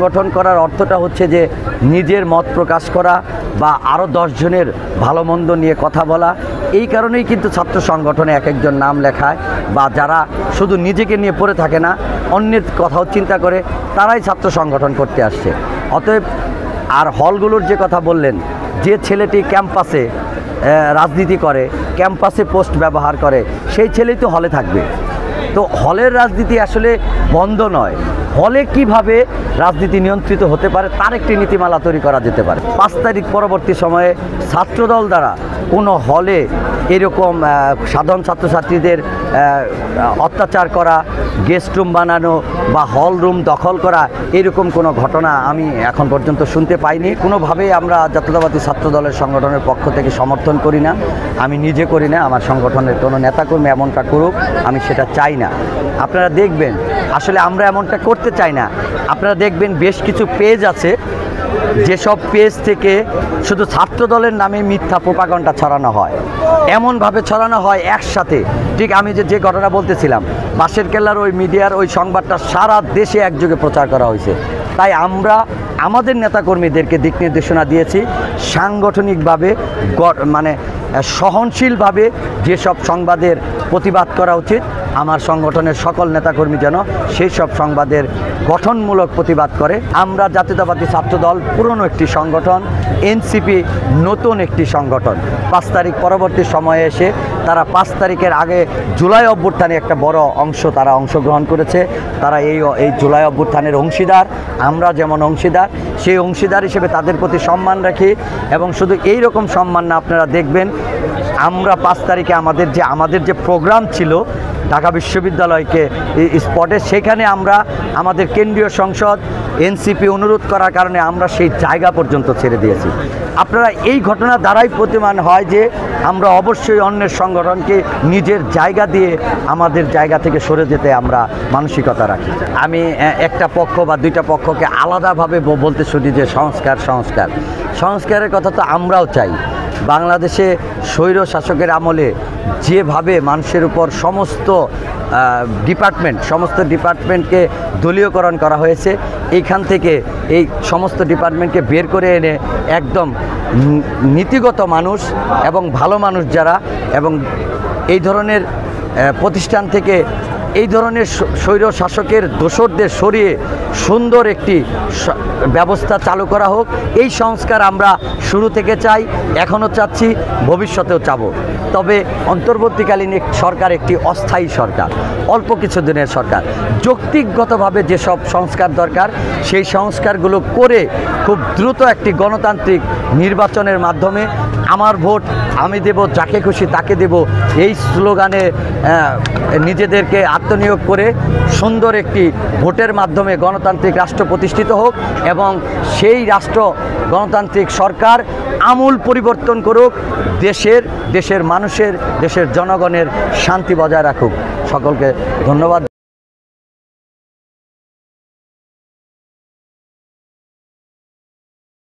সংগঠন করার অর্থটা হচ্ছে যে নিজের মত প্রকাশ করা বা আরও 10 জনের ভালো মন্দ নিয়ে কথা বলা। এই কারণেই কিন্তু ছাত্র সংগঠনে এক একজন নাম লেখায় বা যারা শুধু নিজেকে নিয়ে পড়ে থাকে না, অন্যের কথাও চিন্তা করে, তারাই ছাত্র সংগঠন করতে আসছে। অতএব আর হলগুলোর যে কথা বললেন, যে ছেলেটি ক্যাম্পাসে রাজনীতি করে, ক্যাম্পাসে পোস্ট ব্যবহার করে, সেই ছেলেই তো হলে থাকবে। তো হলের রাজনীতি আসলে বন্ধ নয়, হলে কিভাবে রাজনীতি নিয়ন্ত্রিত হতে পারে তার একটি নীতিমালা তৈরি করা যেতে পারে। 5 তারিখ পরবর্তী সময়ে ছাত্রদল দ্বারা কোনো হলে এরকম সাধারণ ছাত্রছাত্রীদের অত্যাচার করা, গেস্ট রুম বানানো বা হল রুম দখল করা, এরকম কোনো ঘটনা আমি এখন পর্যন্ত শুনতে পাইনি। কোনোভাবেই আমরা জাতীয়তাবাদী ছাত্রদলের সংগঠনের পক্ষ থেকে সমর্থন করি না, আমি নিজে করি না, আমার সংগঠনের কোনো নেতাকর্মী এমনটা করুক আমি সেটা চাই না। আপনারা দেখবেন আসলে আমরা এমনটা করতে চাই না। আপনারা দেখবেন বেশ কিছু পেজ আছে, যেসব পেজ থেকে শুধু ছাত্রদলের নামে মিথ্যা প্রোপাগান্ডা ছড়ানো হয়, এমনভাবে ছড়ানো হয় একসাথে। ঠিক আমি যে ঘটনা বলতেছিলাম, বাঁশের কেল্লার ওই মিডিয়ার ওই সংবাদটা সারা দেশে একযোগে প্রচার করা হয়েছে। তাই আমরা আমাদের নেতাকর্মীদেরকে দিক নির্দেশনা দিয়েছি সাংগঠনিকভাবে মানে সহনশীলভাবে যেসব সংবাদের প্রতিবাদ করা উচিত, আমার সংগঠনের সকল নেতাকর্মী যেন সেই সব সংবাদের গঠনমূলক প্রতিবাদ করে। আমরা জাতীয়তাবাদী ছাত্রদল পুরনো একটি সংগঠন, এনসিপি নতুন একটি সংগঠন। 5 তারিখ পরবর্তী সময়ে এসে তারা 5 তারিখের আগে জুলাই অভ্যুত্থানে একটা বড় অংশ তারা অংশগ্রহণ করেছে। তারা এই জুলাই অভ্যুত্থানের অংশীদার, আমরা যেমন অংশীদার, সেই অংশীদার হিসেবে তাদের প্রতি সম্মান রাখি। এবং শুধু এই রকম সম্মান না, আপনারা দেখবেন আমরা 5 তারিখে আমাদের যে প্রোগ্রাম ছিল ঢাকা বিশ্ববিদ্যালয়কে স্পটে, সেখানে আমরা আমাদের কেন্দ্রীয় সংসদ এনসিপি অনুরোধ করার কারণে আমরা সেই জায়গা পর্যন্ত ছেড়ে দিয়েছি। আপনারা এই ঘটনা দ্বারাই প্রতিমান হয় যে আমরা অবশ্যই অন্যের সংগঠনকে নিজের জায়গা দিয়ে আমাদের জায়গা থেকে সরে যেতে আমরা মানসিকতা রাখি। আমি একটা পক্ষ বা দুইটা পক্ষকে আলাদাভাবে বলতে শুনি যে সংস্কারের কথা তো আমরাও চাই। বাংলাদেশে স্বৈর শাসকের আমলে যেভাবে মানুষের উপর সমস্ত ডিপার্টমেন্টকে দলীয়করণ করা হয়েছে, এইখান থেকে এই সমস্ত ডিপার্টমেন্টকে বের করে এনে একদম নীতিগত মানুষ এবং ভালো মানুষ যারা, এবং এই ধরনের প্রতিষ্ঠান থেকে এই ধরনের স্বৈর শাসকের দোসরদের সরিয়ে সুন্দর একটি ব্যবস্থা চালু করা হোক। এই সংস্কার আমরা শুরু থেকে চাই, এখনও চাচ্ছি, ভবিষ্যতেও চাব। তবে অন্তর্বর্তীকালীন সরকার একটি অস্থায়ী সরকার, অল্প কিছুদিনের সরকার। যৌক্তিকগতভাবে যেসব সংস্কার দরকার সেই সংস্কারগুলো করে খুব দ্রুত একটি গণতান্ত্রিক নির্বাচনের মাধ্যমে আমার ভোট আমি দেব, যাকে খুশি তাকে দেব, এই স্লোগানে নিজেদেরকে আত্মনিয়োগ করে সুন্দর একটি ভোটের মাধ্যমে গণতান্ত্রিক রাষ্ট্র প্রতিষ্ঠিত হোক এবং সেই রাষ্ট্র গণতান্ত্রিক সরকার আমূল পরিবর্তন করুক, দেশের মানুষের, দেশের জনগণের শান্তি বজায় রাখুক। সকলকে ধন্যবাদ।